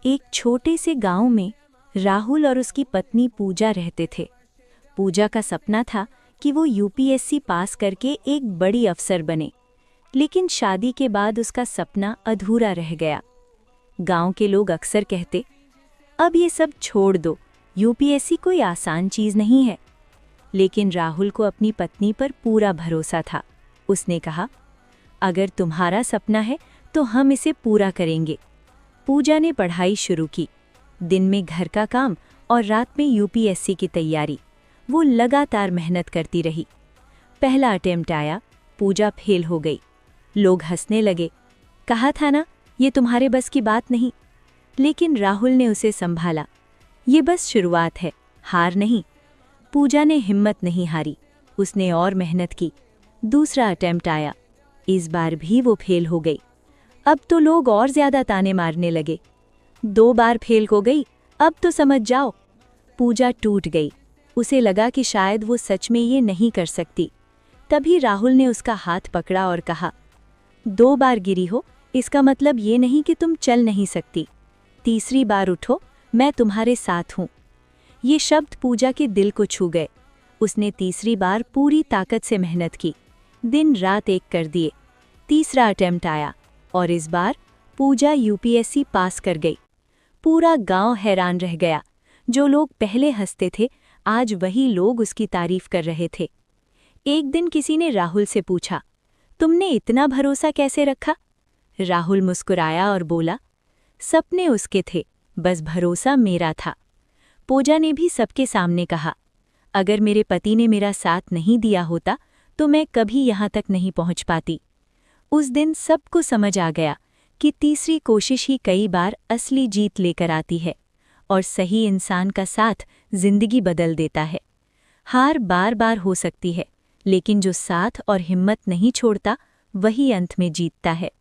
एक छोटे से गांव में राहुल और उसकी पत्नी पूजा रहते थे। पूजा का सपना था कि वो यूपीएससी पास करके एक बड़ी अफसर बने, लेकिन शादी के बाद उसका सपना अधूरा रह गया। गांव के लोग अक्सर कहते, अब ये सब छोड़ दो, यूपीएससी कोई आसान चीज़ नहीं है। लेकिन राहुल को अपनी पत्नी पर पूरा भरोसा था। उसने कहा, अगर तुम्हारा सपना है तो हम इसे पूरा करेंगे। पूजा ने पढ़ाई शुरू की, दिन में घर का काम और रात में यूपीएससी की तैयारी। वो लगातार मेहनत करती रही। पहला अटेम्प्ट आया, पूजा फेल हो गई। लोग हंसने लगे, कहा था ना ये तुम्हारे बस की बात नहीं। लेकिन राहुल ने उसे संभाला। ये बस शुरुआत है, हार नहीं। पूजा ने हिम्मत नहीं हारी, उसने और मेहनत की। दूसरा अटेम्प्ट आया, इस बार भी वो फेल हो गई। अब तो लोग और ज्यादा ताने मारने लगे। 2 बार फेल हो गई, अब तो समझ जाओ। पूजा टूट गई। उसे लगा कि शायद वो सच में ये नहीं कर सकती। तभी राहुल ने उसका हाथ पकड़ा और कहा, 2 बार गिरी हो इसका मतलब ये नहीं कि तुम चल नहीं सकती। तीसरी बार उठो, मैं तुम्हारे साथ हूँ। ये शब्द पूजा के दिल को छू गए। उसने तीसरी बार पूरी ताकत से मेहनत की, दिन रात एक कर दिए। तीसरा अटेम्प्ट आया और इस बार पूजा यूपीएससी पास कर गई। पूरा गांव हैरान रह गया। जो लोग पहले हंसते थे, आज वही लोग उसकी तारीफ कर रहे थे। एक दिन किसी ने राहुल से पूछा, तुमने इतना भरोसा कैसे रखा? राहुल मुस्कुराया और बोला, सपने उसके थे, बस भरोसा मेरा था। पूजा ने भी सबके सामने कहा, अगर मेरे पति ने मेरा साथ नहीं दिया होता तो मैं कभी यहाँ तक नहीं पहुँच पाती। उस दिन सबको समझ आ गया कि तीसरी कोशिश ही कई बार असली जीत लेकर आती है और सही इंसान का साथ जिंदगी बदल देता है। हार बार बार हो सकती है, लेकिन जो साथ और हिम्मत नहीं छोड़ता वही अंत में जीतता है।